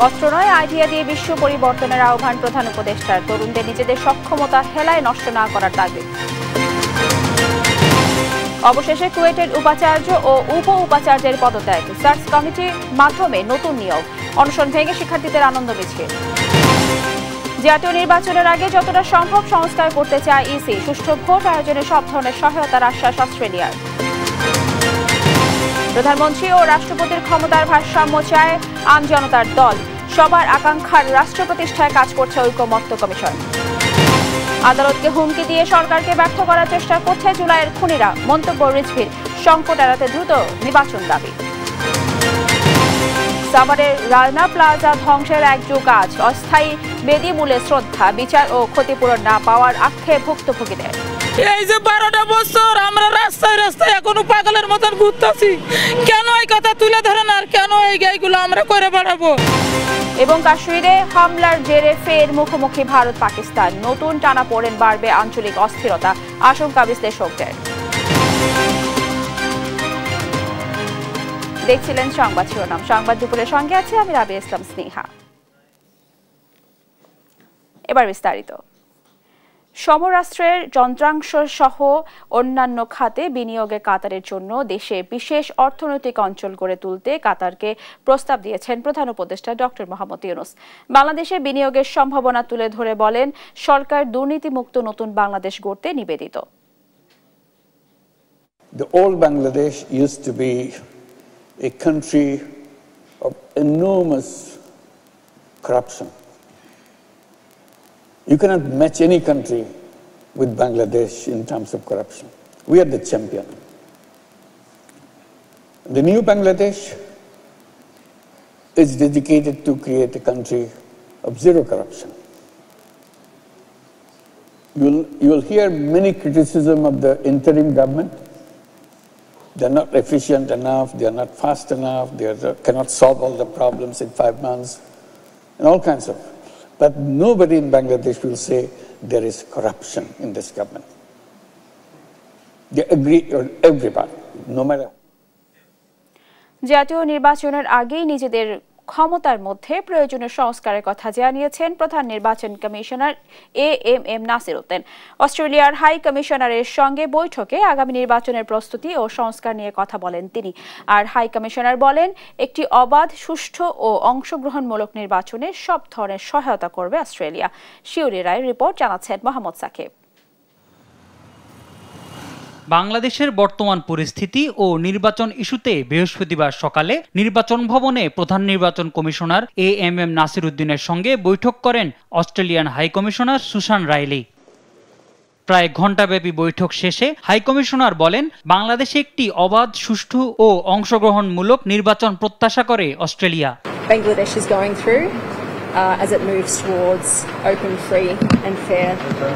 অস্ত্র নয় আইডিয়া দিয়ে বিশ্ব পরিবর্তনের আহ্বান প্রধান উপদেষ্টার। তরুণদের নিজেদের সক্ষমতা হেলায় নষ্ট না করার দাবি। অবশেষে কুয়েটের উপাচার্য ও উপ উপাচার্যের পদত্যাগ। সার্চ কমিটির মাধ্যমে নতুন নিয়োগ। অনশন ভেঙে শিক্ষার্থীদের আনন্দ মিছিল। জাতীয় নির্বাচনের আগে যতটা সম্ভব সংস্কার করতে চায় ইসি। সুষ্ঠু ভোট আয়োজনে সব ধরনের সহায়তার আশ্বাস অস্ট্রেলিয়ার। প্রধানমন্ত্রী ও রাষ্ট্রপতির ক্ষমতার ভারসাম্য চায় আমজনতার দল। সবার আকাঙ্ক্ষার রাষ্ট্র প্রতিষ্ঠায় কাজ করছে ঐকমত্য কমিশন। আদালতকে হুমকি দিয়ে সরকারকে ব্যর্থ করার চেষ্টা করছে জুলাইয়ের খুনিরা। মন্তব্য রিজভির। সংকট এড়াতে দ্রুত নির্বাচন দাবি। সাভারের রানা প্লাজা ধ্বংসের এক যুগ আজ। অস্থায়ী বেদিমূলে শ্রদ্ধা, বিচার ও ক্ষতিপূরণ না পাওয়ার আক্ষেপ ভুক্তভোগীদের। এই যে 12টা বছর আমরা রাস্তায় রাস্তায় এখনো পাগলের মতন ঘুরতেছি, কেন এই কথা তুলে ধরেন আর কেন এই গাইগুলো আমরা করে বেড়াবো? এবং কাশ্মীরে হামলার জেরে ফের মুখোমুখি ভারত পাকিস্তান। নতুন টানাপোড়েন বাড়বে আঞ্চলিক অস্থিরতা, আশঙ্কা বিশ্লেষকদের। দেখছিলেন সংবাদ শিরোনাম। সংবাদ দুপুরের সঙ্গে আছে আমি রাবিয়া ইসলাম স্নেহা। এবার বিস্তারিত। সমরাস্ত্রের যন্ত্রাংশ সহ অন্যান্য খাতে বিনিয়োগে কাতারের জন্য দেশে বিশেষ অর্থনৈতিক অঞ্চল গড়ে তুলতে কাতারকে প্রস্তাব দিয়েছেন প্রধান উপদেষ্টা ডক্টর মোহাম্মদ ইউনূস। বাংলাদেশে বিনিয়োগের সম্ভাবনা তুলে ধরে বলেন, সরকার দুর্নীতিমুক্ত নতুন বাংলাদেশ গড়তে নিবেদিত। The old Bangladesh used to be a country of enormous corruption. You cannot match any country with Bangladesh in terms of corruption. We are the champion. The new Bangladesh is dedicated to create a country of zero corruption. You will hear many criticism of the interim government. They are not efficient enough, they are not fast enough, cannot solve all the problems in 5 months, and all kinds of. But nobody in Bangladesh will say there is corruption in this government. They agree, everybody, no matter. জাতীয় নির্বাচনের আগেই নিজেদের ক্ষমতার মধ্যে প্রয়োজনীয় সংস্কারের কথা জানিয়েছেন প্রধান নির্বাচন কমিশনার এএমএম নাসির উদ্দিন। অস্ট্রেলিয়ার হাই কমিশনারের সঙ্গে বৈঠকে আগামী নির্বাচনের প্রস্তুতি ও সংস্কার নিয়ে কথা বলেন তিনি। আর হাই কমিশনার বলেন, একটি অবাধ, সুষ্ঠু ও অংশগ্রহণমূলক নির্বাচনে সব ধরনের সহায়তা করবে অস্ট্রেলিয়া। শিউরি রায়ের রিপোর্ট, জানাচ্ছেন মোহাম্মদ সাকিব। বাংলাদেশের বর্তমান পরিস্থিতি ও নির্বাচন ইস্যুতে বৃহস্পতিবার সকালে নির্বাচন ভবনে প্রধান নির্বাচন কমিশনার এএমএম নাসির উদ্দিনের সঙ্গে বৈঠক করেন Australian high commissioner Susan Riley. প্রায় ঘণ্টাব্যাপী বৈঠক শেষে হাই কমিশনার বলেন, বাংলাদেশে একটি অবাধ, সুষ্ঠু ও অংশগ্রহণমূলক নির্বাচন প্রত্যাশা করে Australia. Bangladesh is going through as it moves towards open, free and fair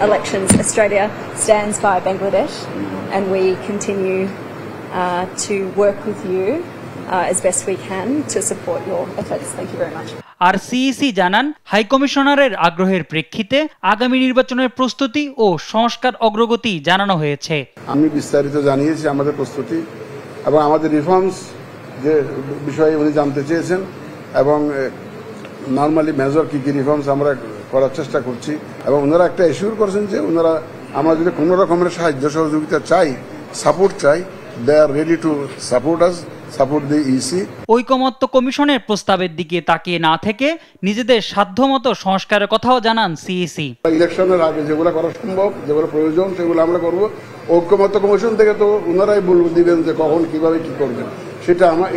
elections. Australia stands by Bangladesh and we continue to work with you as best we can to support your efforts. Thank you very much. আর CEC জানান, high কমিশনারের আগ্রহের প্রেক্ষিতে আগামী নির্বাচনের প্রস্তুতি ও সংস্কার অগ্রগতি জানানো হয়েছে। আমি বিস্তারিত জানিয়েছি আমাদের প্রস্তুতি এবং আমাদের রিফর্মস যে বিষয়ে উনি জানতে চেয়েছেন এবং নর্মালি মেজর কি কি রিফর্মস আমরা করার চেষ্টা করছি এবং ওনারা একটা এশিওর করেছেন যে ওনারা আমরা যদি কোনো রকমের সাহায্য সহযোগিতা চাই, সাপোর্ট চাই, they are ready to support us, support the EC. ঐকমত্য কমিশনের প্রস্তাবের দিকে তাকিয়ে না থেকে নিজেদের সাধ্যমতো সংস্কারের কথাও জানান সিইসি। ইলেকশনের আগে যেগুলো করা সম্ভব, যেগুলো প্রয়োজন, সেগুলো আমরা করব। ঐকমত্য কমিশন থেকে তো ওনারাই দিবেন যে কখন কিভাবে কি করবেন,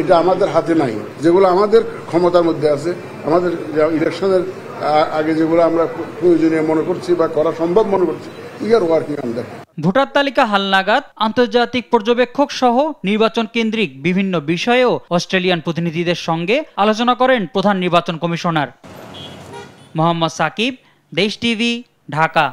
এটা আমাদের হাতে নাই। যেগুলো আমাদের ক্ষমতার মধ্যে আছে, আমাদের ইলেকশনের আগে যেগুলো আমরা প্রয়োজনীয় মনে করছি বা করা সম্ভব মনে করছি, we are working on that. Voter তালিকা হালনাগাদ, আন্তর্জাতিক পর্যবেক্ষক সহ নির্বাচন কেন্দ্রিক বিভিন্ন বিষয়েও অস্ট্রেলিয়ান প্রতিনিধিদের সঙ্গে আলোচনা করেন প্রধান নির্বাচন কমিশনার। মোহাম্মদ সাকিব, দেশ টিভি, ঢাকা।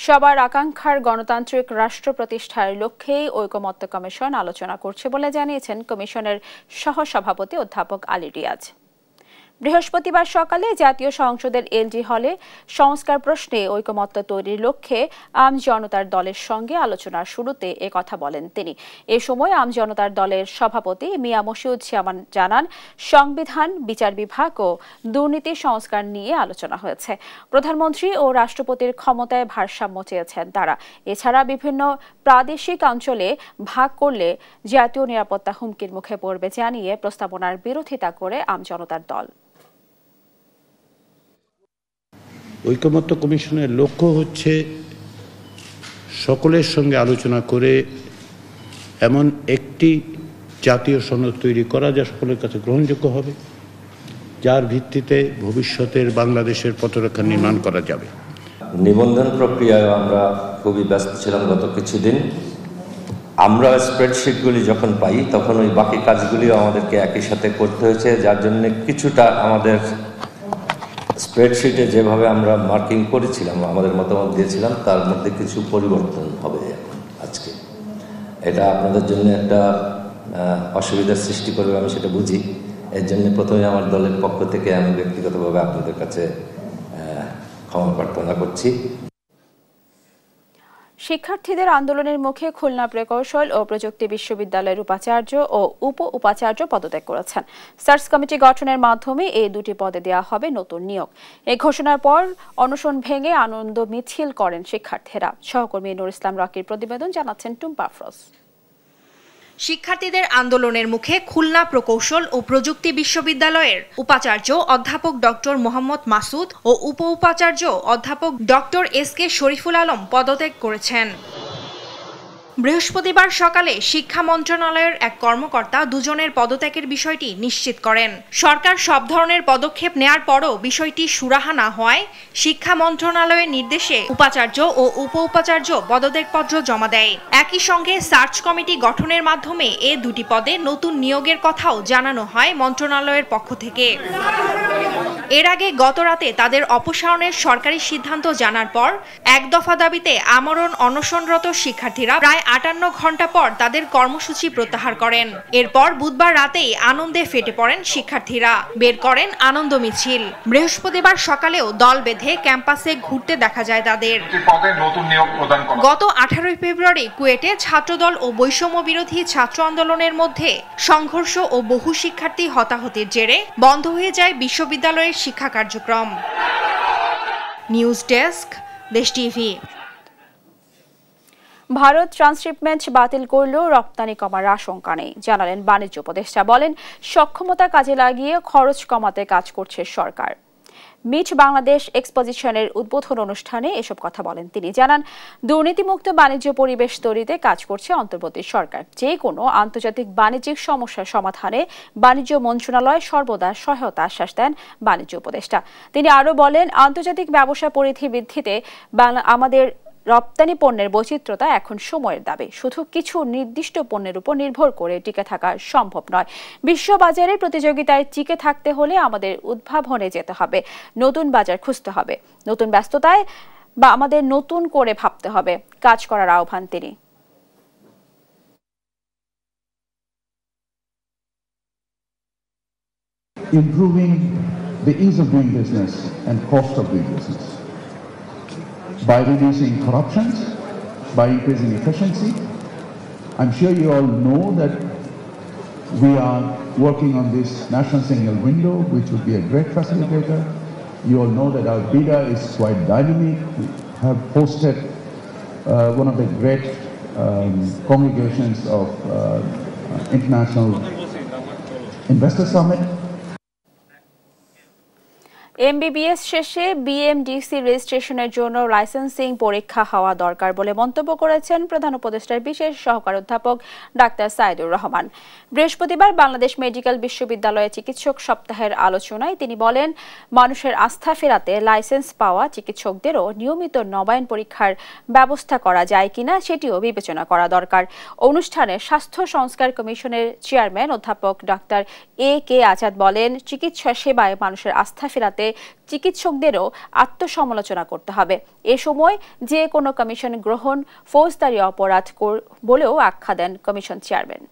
সবার আকাঙ্ক্ষার গণতান্ত্রিক রাষ্ট্র প্রতিষ্ঠার লক্ষ্যেই ঐকমত্য কমিশন আলোচনা করছে বলে জানিয়েছেন কমিশনের সহসভাপতি অধ্যাপক আলী রিয়াজ। বৃহস্পতিবার সকালে জাতীয় সংসদের এলজি হলে সংস্কার প্রশ্নে ঐকমত্য তৈরির লক্ষ্যে আম জনতার দলের সঙ্গে আলোচনার শুরুতে কথা বলেন তিনি। এ সময় আম জনতার দলের সভাপতি মিয়া মশিউজ্জামান জানান, সংবিধান, বিচার বিভাগ ও দুর্নীতি সংস্কার নিয়ে আলোচনা হয়েছে। প্রধানমন্ত্রী ও রাষ্ট্রপতির ক্ষমতায় ভারসাম্য চেয়েছেন তারা। এছাড়া বিভিন্ন প্রাদেশিক অঞ্চলে ভাগ করলে জাতীয় নিরাপত্তা হুমকির মুখে পড়বে জানিয়ে প্রস্তাবনার বিরোধিতা করে আম জনতার দল। ঐকমত্য কমিশনের লক্ষ্য হচ্ছে সকলের সঙ্গে আলোচনা করে এমন একটি জাতীয় সনদ তৈরি করা যা সকলের কাছে গ্রহণযোগ্য হবে, যার ভিত্তিতে ভবিষ্যতের বাংলাদেশের পথরেখা নির্মাণ করা যাবে। নিবন্ধন প্রক্রিয়ায় আমরা খুবই ব্যস্ত ছিলাম গত কিছুদিন। আমরা স্প্রেডশিটগুলি যখন পাই তখন ওই বাকি কাজগুলিও আমাদেরকে একই সাথে করতে হয়েছে, যার জন্য কিছুটা আমাদের স্প্রেডশিটে যেভাবে আমরা মার্কিং করেছিলাম, আমাদের মতামত দিয়েছিলাম, তার মধ্যে কিছু পরিবর্তন হবে এখন আজকে। এটা আপনাদের জন্য একটা অসুবিধার সৃষ্টি করবে, আমি সেটা বুঝি। এর জন্য প্রথমে আমার দলের পক্ষ থেকে আমি ব্যক্তিগতভাবে আপনাদের কাছে ক্ষমা প্রার্থনা করছি। শিক্ষার্থীদের আন্দোলনের মুখে খুলনা প্রকৌশল ও প্রযুক্তি বিশ্ববিদ্যালয়ের উপাচার্য ও উপাচার্য পদত্যাগ করেছেন। সার্চ কমিটি গঠনের মাধ্যমে এই দুটি পদে দেওয়া হবে নতুন নিয়োগ। এই ঘোষণার পর অনশন ভেঙে আনন্দ মিছিল করেন শিক্ষার্থীরা। সহকর্মী নুর ইসলাম রকির প্রতিবেদন, জানাচ্ছেন টুম্পা আফরোজ। শিক্ষার্থীদের আন্দোলনের মুখে খুলনা প্রকৌশল ও প্রযুক্তি বিশ্ববিদ্যালয়ের উপাচার্য অধ্যাপক ডক্টর মোহাম্মদ মাসুদ ও উপাচার্য অধ্যাপক ডক্টর এস.কে. শরীফুল আলম পদত্যাগ করেছেন। বৃহস্পতিবার সকালে শিক্ষা মন্ত্রণালয়ের এক কর্মকর্তা দুজনের পদত্যাগের বিষয়টি নিশ্চিত করেন। সরকার সব ধরনের পদক্ষেপ নেয়ার পরও বিষয়টি সুরাহা না হওয়ায় শিক্ষা মন্ত্রণালয়ের নির্দেশে উপাচার্য ও উপাচার্য পদত্যাগপত্র জমা দেয়। একই সঙ্গে সার্চ কমিটি গঠনের মাধ্যমে এ দুটি পদে নতুন নিয়োগের কথাও জানানো হয় মন্ত্রণালয়ের পক্ষ থেকে। এর আগে গতরাতে তাদের অপসারণের সরকারি সিদ্ধান্ত জানার পর এক দফা দাবিতে আমরণ অনশনরত শিক্ষার্থীরা প্রায় 58 ঘন্টা পর তাদের কর্মসূচি প্রত্যাহার করেন। এরপর বুধবার রাতেই আনন্দে ফেটে পড়েন শিক্ষার্থীরা, বের করেন আনন্দ মিছিল। বৃহস্পতিবার সকালেও দল বেঁধে ক্যাম্পাসে ঘুরতে দেখা যায় তাদের। গত 18 ফেব্রুয়ারি কুয়েটে ছাত্রদল ও বৈষম্য বিরোধী ছাত্র আন্দোলনের মধ্যে সংঘর্ষ ও বহু শিক্ষার্থী হতাহতের জেরে বন্ধ হয়ে যায় বিশ্ববিদ্যালয়ের শিক্ষা কার্যক্রম। নিউজ ডেস্ক, দেশ টিভি। ভারত ট্রান্সশিপমেন্ট বাতিল করলেও রপ্তানি কমার আশঙ্কা নেই, জানালেন বাণিজ্য উপদেষ্টা। বলেন, সক্ষমতা কাজে লাগিয়ে খরচ কমাতে কাজ করছে সরকার। মিট বাংলাদেশ এক্সপোজিশনের উদ্বোধন অনুষ্ঠানে এসব কথা বলেন তিনি। জানান, দুর্নীতিমুক্ত বাণিজ্য পরিবেশ তৈরিতে কাজ করছে অন্তর্বর্তী সরকার। যে কোনো আন্তর্জাতিক বাণিজ্যিক সমস্যার সমাধানে বাণিজ্য মন্ত্রণালয় সর্বদা সহায়তা আশ্বাস দেন বাণিজ্য উপদেষ্টা। তিনি আরও বলেন, আন্তর্জাতিক ব্যবসা পরিধি বৃদ্ধিতে আমাদের রপ্তানি পণ্যের বৈচিত্র্যতা এখন সময়ের দাবি। শুধু কিছু নির্দিষ্ট পণ্যের উপর নির্ভর করে টিকে থাকা সম্ভব নয়। বিশ্ববাজারে প্রতিযোগিতায় টিকে থাকতে হলে আমাদের উদ্ভাবনে যেতে হবে, নতুন বাজার খুঁজতে হবে, নতুন ব্যস্ততায় বা আমাদের নতুন করে ভাবতে হবে, কাজ করার আহ্বান তিনি। Improving the ease of doing business and cost of doing business, by reducing corruption, by increasing efficiency. I'm sure you all know that we are working on this national single window, which would be a great facilitator. You all know that our bidder is quite dynamic. We have hosted one of the great congregations of International Investor Summit. MBBS শেষে BMDC রেজিস্ট্রেশনের জন্য licensing পরীক্ষা হওয়া দরকার বলে মন্তব্য করেছেন প্রধান উপদেষ্টার বিশেষ সহকারী অধ্যাপক ডাক্তার সাইদুর রহমান। বৃহস্পতিবার বাংলাদেশ মেডিকেল বিশ্ববিদ্যালয়ে চিকিৎসক সপ্তাহের আলোচনায় তিনি বলেন, মানুষের আস্থা ফেরাতে লাইসেন্স পাওয়া চিকিৎসকদেরও নিয়মিত নবায়ন পরীক্ষার ব্যবস্থা করা যায় কিনা সেটিও বিবেচনা করা দরকার। অনুষ্ঠানে স্বাস্থ্য সংস্কার কমিশনের চেয়ারম্যান অধ্যাপক ডাক্তার এ.কে. আজাদ বলেন, চিকিৎসা সেবায় মানুষের আস্থা ফেরাতে চিকিৎসকদেরও আত্মসমালোচনা করতে হবে। এ সময় যে কোনো কমিশন গ্রহণ ফৌজদারি অপরাধ বলেও আখ্যা দেন কমিশন চেয়ারম্যান।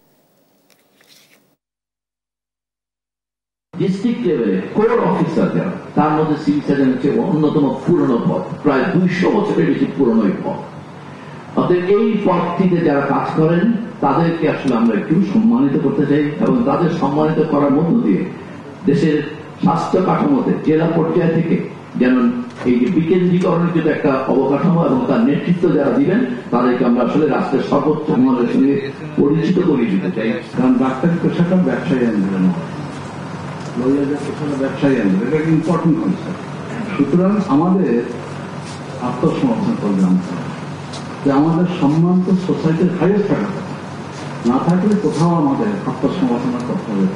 ডিস্ট্রিক্ট লেভেলে কোর অফিসার যারা, তার মধ্যে সিভিল সার্জন হচ্ছে অন্যতম পুরনো পদ, প্রায় 200 বছরের বেশি পুরনো এই পদ। অতএব এই পদটিতে যারা কাজ করেন তাদেরকে আসলে আমরা একটু সম্মানিত করতে চাই, এবং তাদের সম্মানিত করার মধ্য দিয়ে দেশের স্বাস্থ্য কাঠামোতে জেলা পর্যায় থেকে যেন এই যে বিকেন্দ্রীকরণের যদি একটা অবকাঠামো এবং তার নেতৃত্ব যারা দিবেন তাদেরকে আমরা আসলে রাষ্ট্রের সর্বোচ্চ মহলের সঙ্গে পরিচিত করিয়ে দিতে চাই। কারণ ডাক্তারি পেশাটা ব্যবসায়ী আন্দোলন, লয়ারদের পেশাটা ব্যবসায়ী আন্দোলন, এটা ইম্পর্টেন্ট কনসেপ্ট। সুতরাং আমাদের আত্মসমর্থন করে জানতে হবে যে আমাদের সম্মান তো সোসাইটির হাইয়েস্ট থাকা না থাকলে কোথাও আমাদের আত্মসমর্থন করতে হবে।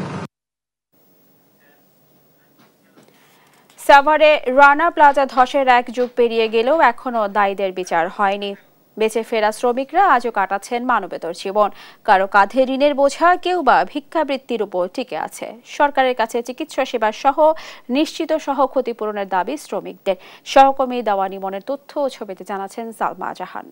সাভারে রানা প্লাজা ধসের 1 যুগ পেরিয়ে গেলেও এখনো দায়ীদের বিচার হয়নি। বেঁচে ফেরা শ্রমিকরা আজও কাটাচ্ছেন মানবেতর জীবন। কারো কাঁধে ঋণের বোঝা, কেউ বা ভিক্ষাবৃত্তির উপর টিকে আছে। সরকারের কাছে চিকিৎসা সেবা সহ নিশ্চিত সহ ক্ষতিপূরণের দাবি শ্রমিকদের। সহকর্মী দাওয়ানি মনের তথ্য ও ছবিতে জানাচ্ছেন সালমা জাহান।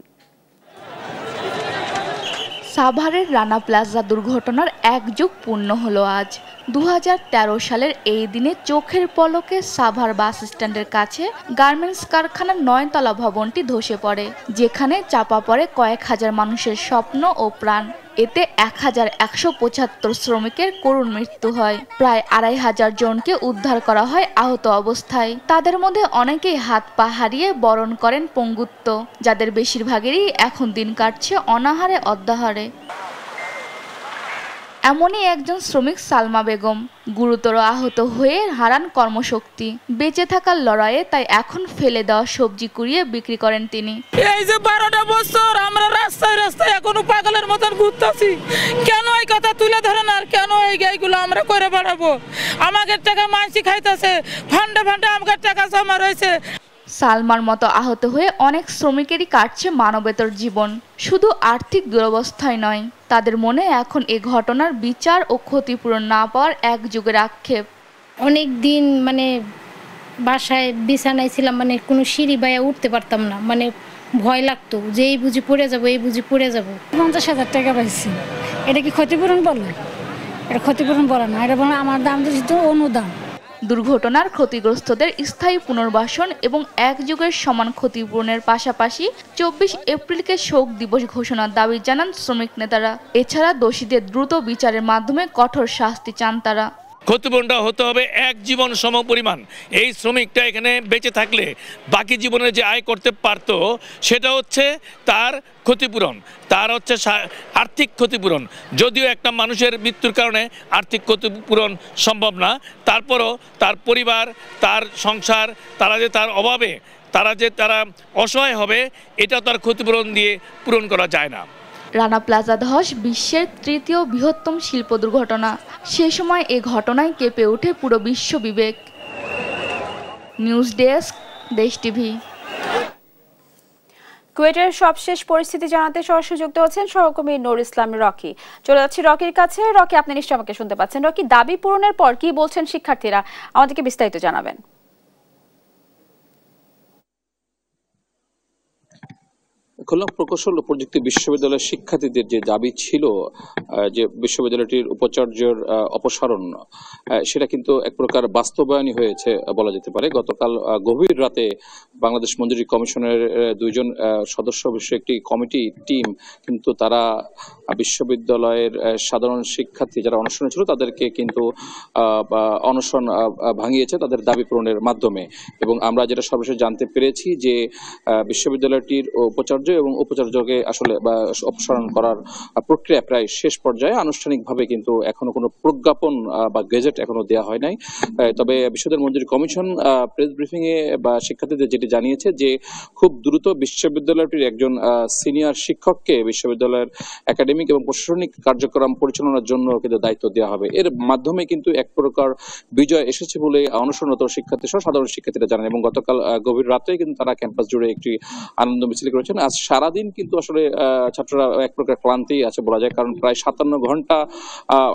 সাভারের রানা প্লাজা দুর্ঘটনার 1 যুগ পূর্ণ হলো আজ। 2013 সালের এই দিনে চোখের পলকে সাভার বাস স্ট্যান্ডের কাছে গার্মেন্টস কারখানার 9 তলা ভবনটি ধসে পড়ে, যেখানে চাপা পড়ে কয়েক হাজার মানুষের স্বপ্ন ও প্রাণ। এতে 1175 শ্রমিকের করুণ মৃত্যু হয়। প্রায় 2500 জনকে উদ্ধার করা হয় আহত অবস্থায়। তাদের মধ্যে অনেকেই হাত পা হারিয়ে বরণ করেন পঙ্গুত্ব, যাদের বেশিরভাগেরই এখন দিন কাটছে অনাহারে অদ্যাহারে। এমনই একজন শ্রমিক সালমা বেগম গুরুতর আহত হয়ে হারান কর্মশক্তি। বেঁচে থাকার লড়াইয়ে তাই এখন ফেলে দেওয়া সবজি কুড়িয়ে বিক্রি করেন তিনি। এই যে 12টা বছর আমরা রাস্তায় রাস্তায় এখনো পাগলের মতন ঘুরতেছি, কেন এই কথা তুলে ধরেন আর কেন এই গাইগুলো আমরা করে বেড়াবো? আমাদের টাকা মানসি খাইতেছে, ফান্ডে ফান্ডে আমাদের টাকা জমা রয়েছে। সালমার মতো আহত হয়ে অনেক শ্রমিকেরই কাটছে মানবেতর জীবন। শুধু আর্থিক দুরবস্থায় নয়, তাদের মনে এখন এ ঘটনার বিচার ও ক্ষতিপূরণ না পাওয়ার 1 যুগের আক্ষেপ। অনেক দিন বাসায় বিছানায় ছিলাম, কোনো সিঁড়ি বাইয়া উঠতে পারতাম না, ভয় লাগতো যে এই বুঝি পড়ে যাবো, এই বুঝি পড়ে যাবো। 50,000 টাকা পাইছি, এটা কি ক্ষতিপূরণ বলে? এটা ক্ষতিপূরণ বলে না, এটা বলে আমার দাম তো অনুদান। দুর্ঘটনার ক্ষতিগ্রস্তদের স্থায়ী পুনর্বাসন এবং 1 যুগের সমান ক্ষতিপূরণের পাশাপাশি 24 এপ্রিলকে শোক দিবস ঘোষণার দাবি জানান শ্রমিক নেতারা। এছাড়া দোষীদের দ্রুত বিচারের মাধ্যমে কঠোর শাস্তি চান তারা। ক্ষতিপূরণটা হতে হবে 1 জীবন সম পরিমাণ। এই শ্রমিকটা এখানে বেঁচে থাকলে বাকি জীবনে যে আয় করতে পারত সেটা হচ্ছে তার ক্ষতিপূরণ, তার হচ্ছে আর্থিক ক্ষতিপূরণ। যদিও একটা মানুষের মৃত্যুর কারণে আর্থিক ক্ষতিপূরণ সম্ভব না, তারপরও তার পরিবার, তার সংসার, তার অভাবে তারা অসহায় হবে, এটা তার ক্ষতিপূরণ দিয়ে পূরণ করা যায় না। রানা প্লাজা ধস বিশ্বের 3য় বৃহত্তম শিল্প দুর্ঘটনা। সে সময় এ ঘটনায় কেঁপে ওঠে পুরো বিশ্ব বিবেক। নিউজ ডেস্ক, দেশ টিভি। কুয়েটের সবশেষ পরিস্থিতি জানাতে সরাসরি যুক্ত হচ্ছেন সহকর্মী নূর ইসলাম রকি। চলে যাচ্ছি রকির কাছে। রকি, আপনি নিশ্চয়ই আমাকে শুনতে পাচ্ছেন। রকি, দাবি পূরণের পর কি বলছেন শিক্ষার্থীরা, আমাদেরকে বিস্তারিত জানাবেন। খুলনা প্রকৌশল ও প্রযুক্তি বিশ্ববিদ্যালয়ের শিক্ষার্থীদের যে দাবি ছিল যে বিশ্ববিদ্যালয়টির উপাচার্যের অপসারণ, সেটা কিন্তু এক প্রকার বাস্তবায়নই হয়েছে বলা যেতে পারে। গতকাল গভীর রাতে বাংলাদেশ মঞ্জুরি কমিশনের 2 জন সদস্য বিশিষ্ট একটি কমিটি টিম কিন্তু তারা বিশ্ববিদ্যালয়ের সাধারণ শিক্ষার্থী যারা অনশনে ছিল তাদেরকে কিন্তু অনশন ভাঙিয়েছে তাদের দাবি পূরণের মাধ্যমে। এবং আমরা যেটা সর্বশেষ জানতে পেরেছি যে বিশ্ববিদ্যালয়টির উপাচার্য এবং উপাচার্যকে আসলে অপসারণ করার প্রক্রিয়া প্রায় শেষ পর্যায়ে। আনুষ্ঠানিকভাবে কিন্তু এখনো কোনো প্রজ্ঞাপন বা গেজেট এখনো দেওয়া হয় নাই। তবে বিশ্ববিদ্যালয় মঞ্জুরি কমিশন প্রেস ব্রিফিং এ বা শিক্ষার্থীদের যেটি জানিয়েছে যে খুব দ্রুত বিশ্ববিদ্যালয়টির একজন সিনিয়র শিক্ষককে বিশ্ববিদ্যালয়ের একাডেমিক এবং প্রশাসনিক কার্যক্রম পরিচালনার জন্য কিন্তু দায়িত্ব দেওয়া হবে। এর মাধ্যমে কিন্তু এক প্রকার বিজয় এসেছে বলে অনশনরত শিক্ষার্থী সহ সাধারণ শিক্ষার্থীরা জানান। এবং গতকাল গভীর রাতে কিন্তু তারা ক্যাম্পাস জুড়ে একটি আনন্দ মিছিল করেছেন। আজ সারাদিন কিন্তু আসলে ছাত্ররা এক প্রকার ক্লান্তি আছে বলা যায়, কারণ প্রায় 57 ঘন্টা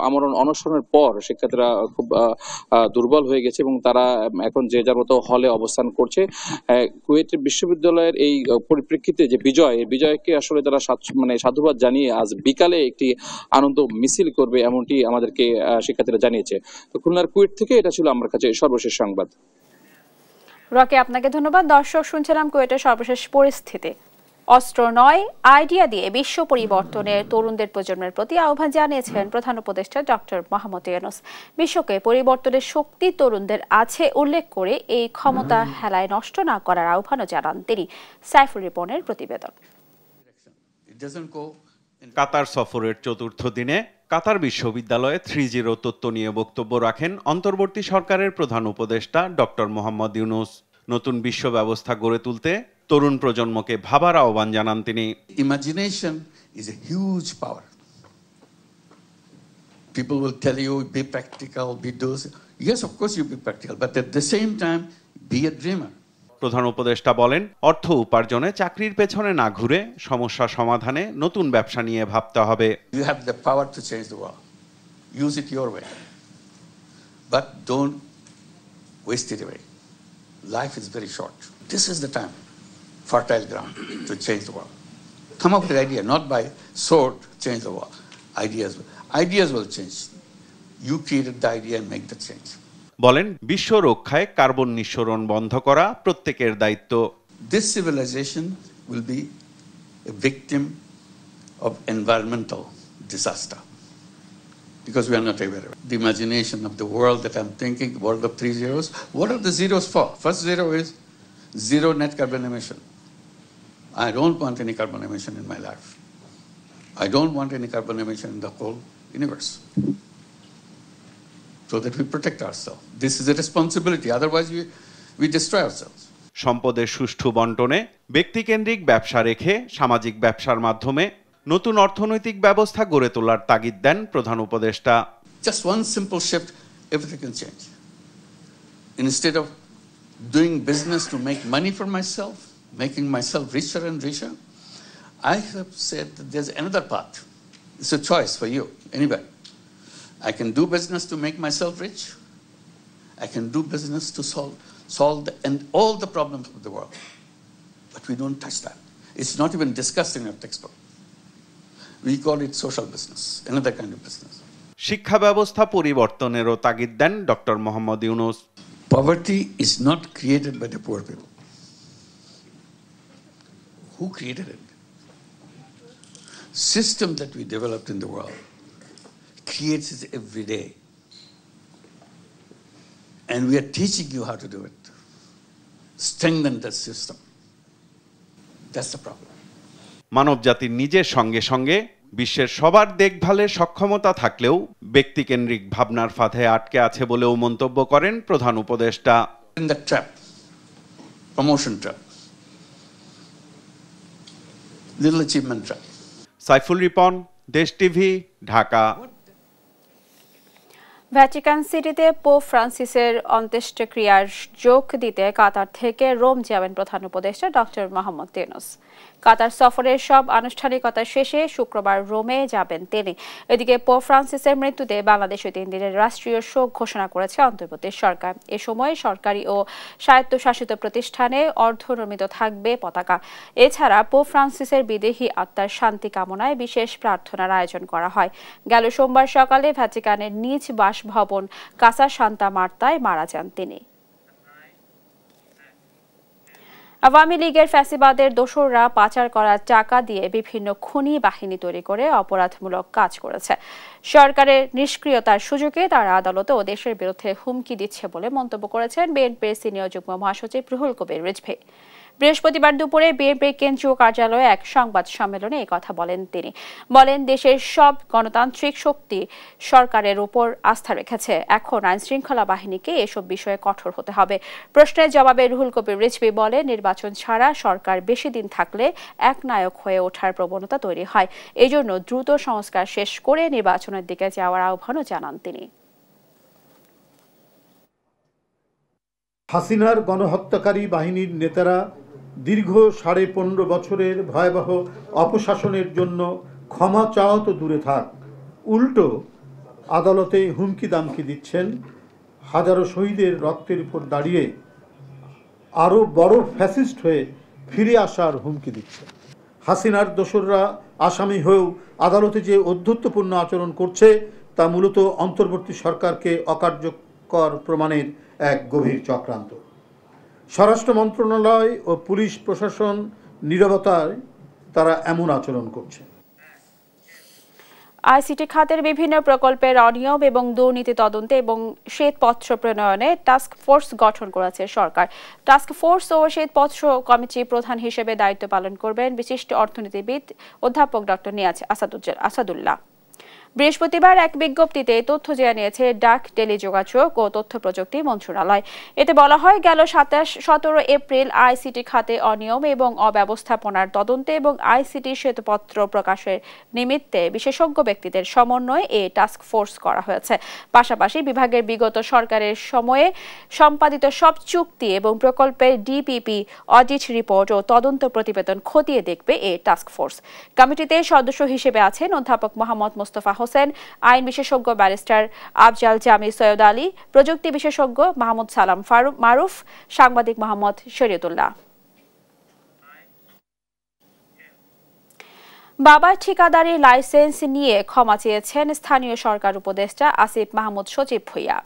আমরণ অনশনের পর শিক্ষার্থীরা খুব দুর্বল হয়ে গেছে এবং তারা এখন যে যার মতো হলে অবস্থান করছে। কুয়েট বিশ্ববিদ্যালয়ের এই পরিপ্রেক্ষিতে যে বিজয়, এই বিজয়কে আসলে তারা সাধুবাদ জানিয়ে আজ বিকালে একটি আনন্দ মিছিল করবে এমনটি আমাদেরকে শিক্ষার্থীরা জানিয়েছে। তো খুলনার কুয়েট থেকে এটা ছিল আমার কাছে সর্বশেষ সংবাদ। রকি, আপনাকে ধন্যবাদ। দর্শক, শুনছিলাম কুয়েটের সর্বশেষ পরিস্থিতি। অস্ত্র নয়, আইডিয়া দিয়ে বিশ্ব পরিবর্তনের তরুণদের প্রজন্মের প্রতি আহ্বান জানিয়েছেন প্রধান উপদেষ্টা ডক্টর মোহাম্মদ ইউনূস। বিশ্বকে পরিবর্তনের শক্তি তরুণদের আছে উল্লেখ করে এই ক্ষমতা হেলায় নষ্ট না করার আহ্বানও জানান তিনি। সাইফুল রিপনের প্রতিবেদন। কাতার সফরের চতুর্থ দিনে কাতার বিশ্ববিদ্যালয়ে 3.0 তত্ত্ব নিয়ে বক্তব্য রাখেন অন্তর্বর্তী সরকারের প্রধান উপদেষ্টা ডক্টর মোহাম্মদ ইউনূস। নতুন বিশ্ব ব্যবস্থা গড়ে তুলতে তরুণ প্রজন্মকে ভাবার আহ্বান জানান তিনি। Imagination is a huge power. People will tell you, be practical, be those. Yes, of course you be practical, but at the same time, be a dreamer. প্রধান উপদেষ্টা বলেন, অর্থ উপার্জনে চাকরির পেছনে না ঘুরে সমস্যা সমাধানে নতুন ব্যবসা নিয়ে ভাবতে হবে। You have the power to change the world. Use it your way. But don't waste it away. Life is very short. This is the time, fertile ground to change the world. Come up with an idea, not by sword, change the world. Ideas will change. You created the idea and make the change. বলেন, বিশ্ব রক্ষায় carbon নিঃসরণ বন্ধ করা প্রত্যেকের দায়িত্ব। This civilization will be a victim of environmental disaster because we are not aware of it. The imagination of the world that I'm thinking, world of 3 zeros. What are the zeros for? First zero is zero net carbon emission. I don't want any carbon emission in my life. I don't want any carbon emission in the whole universe. So that we protect ourselves. This is a responsibility. Otherwise, we destroy ourselves. সম্পদের সুষ্ঠু বন্টনে ব্যক্তিকেন্দ্রিক ব্যবসা রেখে সামাজিক ব্যবসার মাধ্যমে নতুন অর্থনৈতিক ব্যবস্থা গড়ে তোলার তাগিদ দেন প্রধান উপদেষ্টা। Just one simple shift, everything can change. Instead of doing business to make money for myself, making myself richer and richer, I have said that there's another path. It's a choice for you, anybody. I can do business to make myself rich. I can do business to solve all the problems of the world. But we don't touch that. It's not even discussed in our textbook. We call it social business, another kind of business. শিক্ষা ব্যবস্থা পরিবর্তনেরও তাগিদ দেন doctor Muhammad Yunus. Poverty is not created by the poor people. Who created it? System that we developed in the world creates it every day. And we are teaching you how to do it. Strengthen that system. That's the problem. মানবজাতির নিজের সঙ্গে সঙ্গে বিশ্বের সবার দেখভালের সক্ষমতা থাকলেও ব্যক্তিকেন্দ্রিক ভাবনার ফাঁদে আটকে আছে বলেও মন্তব্য করেন প্রধান উপদেষ্টা। In the trap, promotion trap, little achievement trap. Saiful Ripon, দেশ টিভি, ঢাকা। ভ্যাটিকান সিটিতে পোপ ফ্রান্সিসের অন্ত্যেষ্টিক্রিয়ার যোগ দিতে কাতার থেকে রোম যাবেন প্রধান উপদেষ্টা ডক্টর মোহাম্মদ ইউনূস। কাতার সফরের সব আনুষ্ঠানিকতা শেষে শুক্রবার রোমে যাবেন তিনি। এদিকে পোপ ফ্রান্সিসের মৃত্যুতে বাংলাদেশে 3 দিনের রাষ্ট্রীয় শোক ঘোষণা করেছে অন্তর্বর্তী সরকার। এ সময় সরকারি ও স্বায়ত্তশাসিত প্রতিষ্ঠানে অর্ধনমিত থাকবে পতাকা। এছাড়া পোপ ফ্রান্সিসের বিদেহী আত্মার শান্তি কামনায় বিশেষ প্রার্থনার আয়োজন করা হয়। গেল সোমবার সকালে ভ্যাটিকানের নিজ বাসভবন কাসা সান্তা মার্তায় মারা যান তিনি। আওয়ামী লীগের ফ্যাসিবাদের দোসররা পাচার করা টাকা দিয়ে বিভিন্ন খুনি বাহিনী তৈরি করে অপরাধমূলক কাজ করেছে। সরকারের নিষ্ক্রিয়তার সুযোগে তারা আদালতে ও দেশের বিরুদ্ধে হুমকি দিচ্ছে বলে মন্তব্য করেছেন বিএনপির সিনিয়র যুগ্ম মহাসচিব রুহুল কবির রিজভী। বৃহস্পতিবার দুপুরে বিএনপির কেন্দ্রীয় কার্যালয়ে এক সংবাদ সম্মেলনে এই কথা বলেন তিনি। বলেন, দেশের সব গণতান্ত্রিক শক্তি সরকারের উপর আস্থা রেখেছে। এখন আইনশৃঙ্খলা বাহিনীকে এসব বিষয়ে কঠোর হতে হবে। প্রশ্নের জবাবে রুহুল কবির রিজভী বলেন, নির্বাচন ছাড়া সরকার বেশি দিন থাকলে একনায়ক হয়ে ওঠার প্রবণতা তৈরি হয়। এজন্য দ্রুত সংস্কার শেষ করে নির্বাচনের দিকে যাওয়ার আহ্বানও জানান তিনি। হাসিনার গণহত্যাকারী বাহিনীর নেতারা দীর্ঘ 15.5 বছরের ভয়াবহ অপশাসনের জন্য ক্ষমা চাওয়া তো দূরে থাক, উল্টো আদালতে হুমকি দামকি দিচ্ছেন, হাজারো শহীদের রক্তের উপর দাঁড়িয়ে আরও বড় ফ্যাসিস্ট হয়ে ফিরে আসার হুমকি দিচ্ছে। হাসিনার দোসররা আসামি হয়েও আদালতে যে অধ্যত্বপূর্ণ আচরণ করছে তা মূলত অন্তর্বর্তী সরকারকে অকার্যকর প্রমাণের এক গভীর চক্রান্ত। স্বরাষ্ট্র মন্ত্রণালয় ও পুলিশ প্রশাসন নীরবতায় তারা এমন আচরণ করছে। আইসিটি খাতের বিভিন্ন প্রকল্পের অনিয়ম এবং দুর্নীতি তদন্তে এবং শ্বেতপত্র প্রণয়নে টাস্ক ফোর্স গঠন করেছে সরকার। টাস্ক ফোর্স ও শ্বেতপত্র কমিটির প্রধান হিসেবে দায়িত্ব পালন করবেন বিশিষ্ট অর্থনীতিবিদ অধ্যাপক ডক্টর নিয়াজ আসাদুল্লাহ। বৃহস্পতিবার এক বিজ্ঞপ্তিতে তথ্য জানিয়েছে ডাক, টেলিযোগাযোগ ও তথ্য প্রযুক্তি মন্ত্রণালয়। এতে বলা হয়, গেল 17 এপ্রিল আইসিটি খাতে অনিয়ম এবং অব্যবস্থাপনার তদন্তে এবং আইসিটি শ্বেতপত্র প্রকাশের নিমিত্তে বিশেষজ্ঞ ব্যক্তিদের সমন্বয়ে এই টাস্ক ফোর্স করা হয়েছে। পাশাপাশি বিভাগের বিগত সরকারের সময়ে সম্পাদিত সব চুক্তি এবং প্রকল্পের ডিপিপি অডিট রিপোর্ট ও তদন্ত প্রতিবেদন খতিয়ে দেখবে এই টাস্ক ফোর্স। কমিটিতে সদস্য হিসেবে আছেন অধ্যাপক মোহাম্মদ মোস্তফা হোসেন, আইন বিশেষজ্ঞ ব্যারিস্টার আফজাল জামি সৈয়দ আলী, প্রযুক্তি বিশেষজ্ঞ মাহমুদ সালাম মারুফ, সাংবাদিক মোহাম্মদ শরীয়তুল্লাহ। বাবার ঠিকাদারি লাইসেন্স নিয়ে ক্ষমা চেয়েছেন স্থানীয় সরকার উপদেষ্টা আসিফ মাহমুদ সচিব ভূঁইয়া।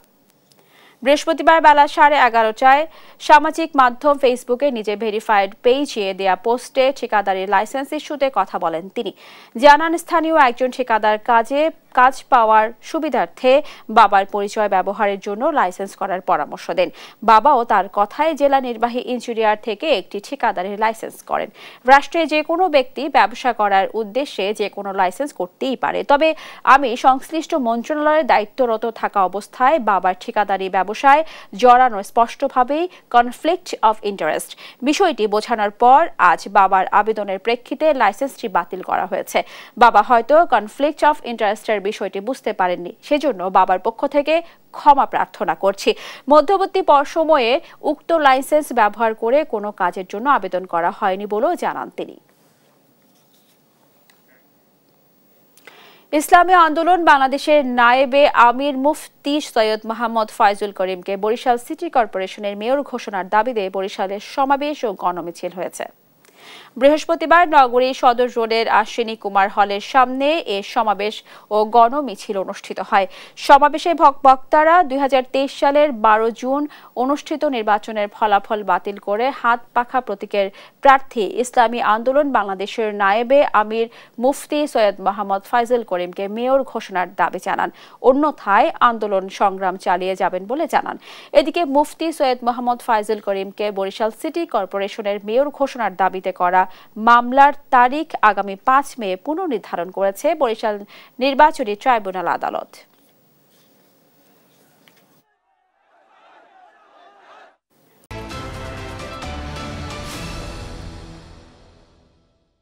বৃহস্পতিবার বেলা 11:30টায় সামাজিক মাধ্যম ফেসবুকে নিজের ভেরিফাইড পেজে দেয়া পোস্টে ঠিকাদারির লাইসেন্স ইস্যুতে কথা বলেন তিনি। জানান, স্থানীয় একজন ঠিকাদার কাজ পাওয়ার সুবিধার্থে বাবার পরিচয় ব্যবহারের জন্য লাইসেন্স করার পরামর্শ দেন। বাবাও তার কথায় জেলা নির্বাহী ইঞ্জিনিয়ার থেকে একটি ঠিকাদারির লাইসেন্স করেন। রাষ্ট্রে যে কোনো ব্যক্তি ব্যবসা করার উদ্দেশ্যে যে কোনো লাইসেন্স করতেই পারে, তবে আমি সংশ্লিষ্ট মন্ত্রণালয়ের দায়িত্বরত থাকা অবস্থায় বাবার ঠিকাদারি ব্যবসায় জড়ানো স্পষ্টভাবেই কনফ্লিক্ট অফ ইন্টারেস্ট। বিষয়টি বোঝানোর পর আজ বাবার আবেদনের প্রেক্ষিতে লাইসেন্সটি বাতিল করা হয়েছে। বাবা হয়তো কনফ্লিক্ট অফ ইন্টারেস্টের বিষয়টি বুঝতে পারেননি, সেজন্য বাবার পক্ষ থেকে ক্ষমা প্রার্থনা করছি। মধ্যবর্তী সময়ে উক্ত লাইসেন্স ব্যবহার করে কোনো কাজের জন্য আবেদন করা হয়নি বলেও জানান তিনি। ইসলামী আন্দোলন বাংলাদেশের নায়েবে আমির মুফতি সৈয়দ মোহাম্মদ ফাইজুল করিমকে বরিশাল সিটি কর্পোরেশনের মেয়র ঘোষণার দাবিতে বরিশালের সমাবেশ ও গণমিছিল হয়েছে। বৃহস্পতিবার নগরী সদর রোডের আশ্বিনী কুমার হলের সামনে এ সমাবেশ ও গণমিছিল অনুষ্ঠিত হয়। সমাবেশে বক্তারা 2023 সালের 12 জুন অনুষ্ঠিত নির্বাচনের ফলাফল বাতিল করে হাত পাখা প্রতীকের প্রার্থী ইসলামী আন্দোলন বাংলাদেশের নায়েবে আমির মুফতি সৈয়দ মোহাম্মদ ফাইজুল করিমকে মেয়র ঘোষণার দাবি জানান। অন্যথায় আন্দোলন সংগ্রাম চালিয়ে যাবেন বলে জানান। এদিকে মুফতি সৈয়দ মোহাম্মদ ফাইজুল করিমকে বরিশাল সিটি কর্পোরেশনের মেয়র ঘোষণার দাবিতে করা মামলার তারিখ আগামী 5 মে পুনর্নির্ধারণ করেছে বরিশাল নির্বাচনী ট্রাইব্যুনাল আদালত।